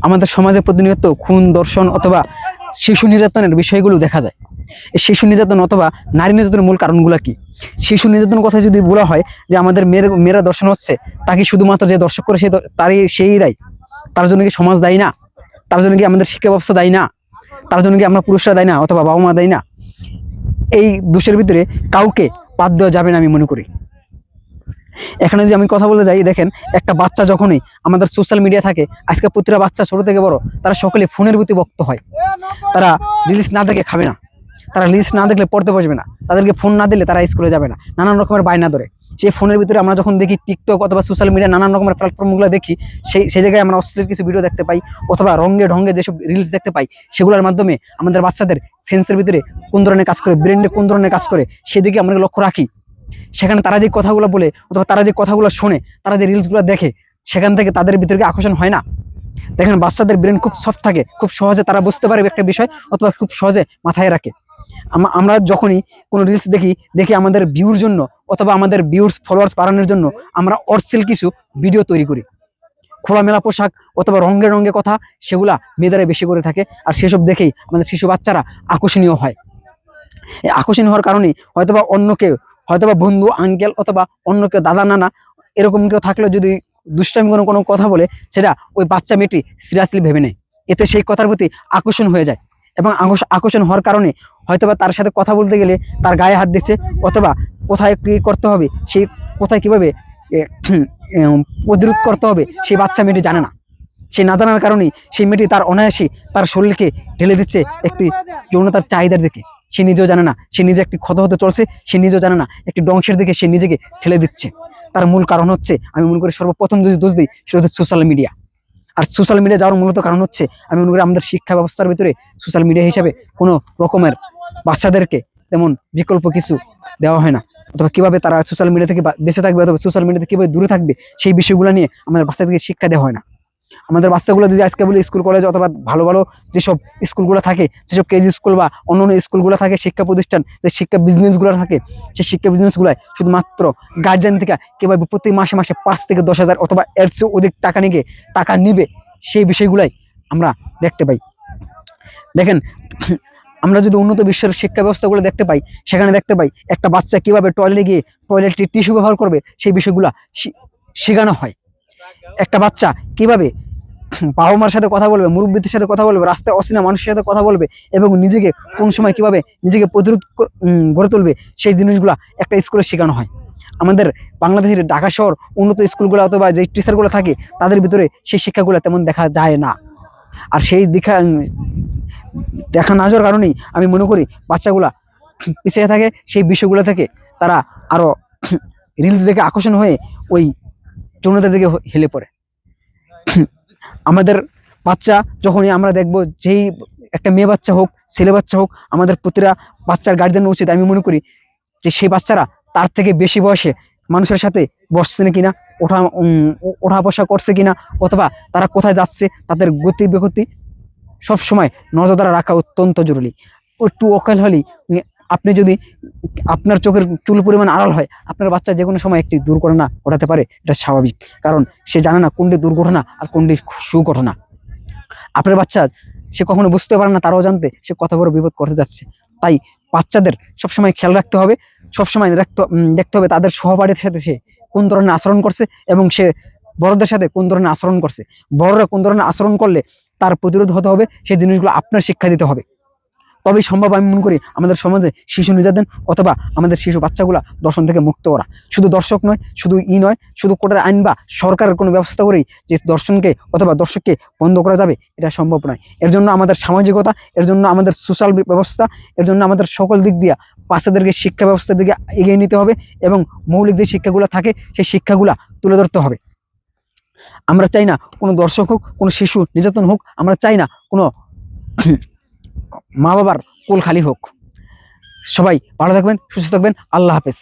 আমাদের সমাজে প্রতিনিয়ত খুন, দর্শন অথবা শিশু নির্যাতনের বিষয়গুলো দেখা যায়। এই শিশু নির্যাতন অথবা নারী নির্যাতনের মূল কারণগুলো কি? শিশু নির্যাতনের কথা যদি বলা হয় যে আমাদের মেয়েরা দর্শন হচ্ছে, তাকে শুধুমাত্র যে দর্শক করে সেই দায়ী? তার জন্য কি সমাজ দায়ী না? তার জন্য কি আমাদের শিক্ষা ব্যবস্থা দায়ী না? তার জন্য কি আমরা পুরুষরা দায়ী না অথবা বাবা মা দায়ী না? এই দোষের ভিতরে কাউকে বাদ দেওয়া যাবে না আমি মনে করি। এখানে যদি আমি কথা বলতে যাই, দেখেন একটা বাচ্চা যখনই আমাদের সোশ্যাল মিডিয়া থাকে, আজকে প্রতিটা বাচ্চা ছোট থেকে বড় তারা সকলে ফোনের প্রতি ভক্ত হয়। তারা রিলস না দেখে খাবে না, তারা রিলস না দেখলে পড়তে বসবে না, তাদেরকে ফোন না দিলে তারা স্কুলে যাবে না, নানান রকমের বায়না ধরে। সেই ফোনের ভিতরে আমরা যখন দেখি টিকটক অথবা সোশ্যাল মিডিয়া নানান রকমের প্ল্যাটফর্মগুলো দেখি, সেই জায়গায় আমরা অশ্লীল কিছু ভিডিও দেখতে পাই অথবা রঙে ঢঙ্গে যেসব রিলস দেখতে পাই, সেগুলোর মাধ্যমে আমাদের বাচ্চাদের সেন্সের ভিতরে কোন ধরনের কাজ করে, ব্রেনে কোন ধরনের কাজ করে সেদিকে আমরা লক্ষ্য রাখি। সেখানে তারা যে কথাগুলো বলে অথবা তারা যে কথাগুলো শোনে, তারা যে রিলসগুলো দেখে, সেখান থেকে তাদের ভিতরে আকর্ষণ হয় না? দেখেন বাচ্চাদের ব্রেন খুব সফট থাকে, খুব সহজে তারা বুঝতে পারে একটা বিষয় অথবা খুব সহজে মাথায় রাখে। আমরা যখনই কোনো রিলস দেখি আমাদের ভিউর জন্য অথবা আমাদের ভিউর্স ফলোয়ার্স বাড়ানোর জন্য আমরা অশ্লীল কিছু ভিডিও তৈরি করি। খোলামেলা পোশাক অথবা রঙে রঙে কথা, সেগুলা মেয়েদের বেশি করে থাকে। আর সেসব দেখেই আমাদের শিশু বাচ্চারা আকর্ষণীয় হয়। এই আকর্ষণীয় হওয়ার কারণে হয়তোবা অন্য কেউ, হয়তোবা বন্ধু, আঙ্কেল অথবা অন্য কেউ, দাদা, নানা, এরকম কেউ থাকলে যদি দুষ্টামি কোনো কথা বলে, সেটা ওই বাচ্চা মেয়েটি সিরিয়াসলি ভেবে নেয়। এতে সেই কথার প্রতি আকর্ষণ হয়ে যায় এবং আকর্ষণ হওয়ার কারণে হয়তোবা তার সাথে কথা বলতে গেলে তার গায়ে হাত দিচ্ছে অথবা কোথায় কি করতে হবে, সেই কোথায় কিভাবে প্রতিরোধ করতে হবে, সেই বাচ্চা মেয়েটি জানে না। সে না জানার কারণে সেই মেয়েটি তার অনায়াসে তার শরীরকে ঢেলে দিচ্ছে একটি যৌনতার চাহিদার দিকে। সে নিজেও জানে না সে নিজে একটি ক্ষত হতে চলছে, সে নিজেও জানে না একটি ধ্বংসের দিকে সে নিজেকে ঠেলে দিচ্ছে। তার মূল কারণ হচ্ছে, আমি মনে করি সর্বপ্রথম যদি দোষ দিই, সেটা হচ্ছে সোশ্যাল মিডিয়া। আর সোশ্যাল মিডিয়া যাওয়ার মূলত কারণ হচ্ছে, আমি মনে করি আমাদের শিক্ষা ব্যবস্থার ভিতরে সোশ্যাল মিডিয়া হিসাবে কোনো রকমের বাচ্চাদেরকে তেমন বিকল্প কিছু দেওয়া হয় না, অথবা কিভাবে তারা সোশ্যাল মিডিয়া থেকে বেঁচে থাকবে অথবা সোশ্যাল মিডিয়া থেকে কিভাবে দূরে থাকবে, সেই বিষয়গুলো নিয়ে আমাদের বাচ্চাদেরকে শিক্ষা দেওয়া হয় না। আমাদের বাচ্চাগুলো যদি আজকে বলি স্কুল কলেজ অথবা ভালো ভালো যেসব স্কুলগুলো থাকে, যেসব কেজি স্কুল বা অন্যান্য স্কুলগুলো থাকে, শিক্ষা প্রতিষ্ঠান, যে শিক্ষা বিজনেসগুলো থাকে, সেই শিক্ষা বিজনেসগুলোয় শুধুমাত্র গার্জিয়ান থেকে কিভাবে প্রতি মাসে 5 থেকে 10,000 অথবা এর চেয়ে অধিক টাকা নিবে, সেই বিষয়গুলাই আমরা দেখতে পাই। দেখেন আমরা যদি উন্নত বিশ্বের শিক্ষা ব্যবস্থাগুলো দেখতে পাই, সেখানে দেখতে পাই একটা বাচ্চা কিভাবে টয়লেটে গিয়ে টয়লেটে টিস্যু ব্যবহার করবে, সেই বিষয়গুলো শেখানো হয়। একটা বাচ্চা কিভাবে বাবা মার সাথে কথা বলবে, মুরব্বীদের সাথে কথা বলবে, রাস্তায় অচেনা মানুষের সাথে কথা বলবে এবং নিজেকে কোন সময় কিভাবে নিজেকে প্রতিরোধ গড়ে তুলবে, সেই জিনিসগুলা একটা স্কুলে শেখানো হয়। আমাদের বাংলাদেশের ঢাকা শহর উন্নত স্কুলগুলো অথবা যে টিচারগুলো থাকে, তাদের ভিতরে সেই শিক্ষাগুলো তেমন দেখা যায় না। আর সেই দেখা না যাওয়ার কারণেই আমি মনে করি বাচ্চাগুলা পিছিয়ে থাকে সেই বিষয়গুলো থেকে। তারা আরো রিলস দেখে আকর্ষণ হয়ে ওই যৌনতার দিকে হেলে পড়ে। আমাদের বাচ্চা যখনই আমরা দেখবো, যেই একটা মেয়ে বাচ্চা হোক ছেলে বাচ্চা হোক, আমাদের প্রতিটা বাচ্চার গার্জিয়ান উচিত, আমি মনে করি যে সেই বাচ্চারা তার থেকে বেশি বয়সে মানুষের সাথে বসছে না কিনা, ওঠা বসা করছে কিনা, অথবা তারা কোথায় যাচ্ছে, তাদের গতি বিগতি সবসময় নজরদারি রাখা অত্যন্ত জরুরি। একটু অকাল হলেই আপনি যদি আপনার চোখের চুল পরিমাণ আড়াল হয়, আপনার বাচ্চা যে কোনো সময় একটি দুর্ঘটনা ঘটাতে পারে, এটা স্বাভাবিক। কারণ সে জানে না কোনটি দুর্ঘটনা আর কোনটি সুঘটনা। আপনার বাচ্চা সে কখনো বুঝতে পারে না তার অজান্তে সে কত বড় বিপদ করতে যাচ্ছে। তাই বাচ্চাদের সবসময় খেয়াল রাখতে হবে, সবসময় দেখতে হবে তাদের সহপাঠীর সাথে সে কোন ধরনের আচরণ করছে এবং সে বড়দের সাথে কোন ধরনের আচরণ করছে। বড়রা কোন ধরনের আচরণ করলে তার প্রতিরোধ হতে হবে, সেই জিনিসগুলো আপনার শিক্ষা দিতে হবে। তবেই সম্ভব আমি মনে করি আমাদের সমাজে শিশু নির্যাতন অথবা আমাদের শিশু বাচ্চাগুলা দর্শন থেকে মুক্ত করা। শুধু দর্শক নয়, শুধু কোটার আইন বা সরকারের কোনো ব্যবস্থা করেই যে দর্শনকে অথবা দর্শককে বন্ধ করা যাবে, এটা সম্ভব নয়। এর জন্য আমাদের সামাজিকতা, এর জন্য আমাদের সোশ্যাল ব্যবস্থা, এর জন্য আমাদের সকল দিক দিয়ে বাচ্চাদেরকে শিক্ষা ব্যবস্থার দিকে এগিয়ে নিতে হবে এবং মৌলিক যে শিক্ষাগুলো থাকে সেই শিক্ষাগুলা তুলে ধরতে হবে। আমরা চাই না কোনো দর্শক হোক, কোনো শিশু নির্যাতন হোক, আমরা চাই না কোনো মা বাবার কোল খালি হোক। সবাই ভালো থাকবেন, সুস্থ থাকবেন। আল্লাহ হাফেজ।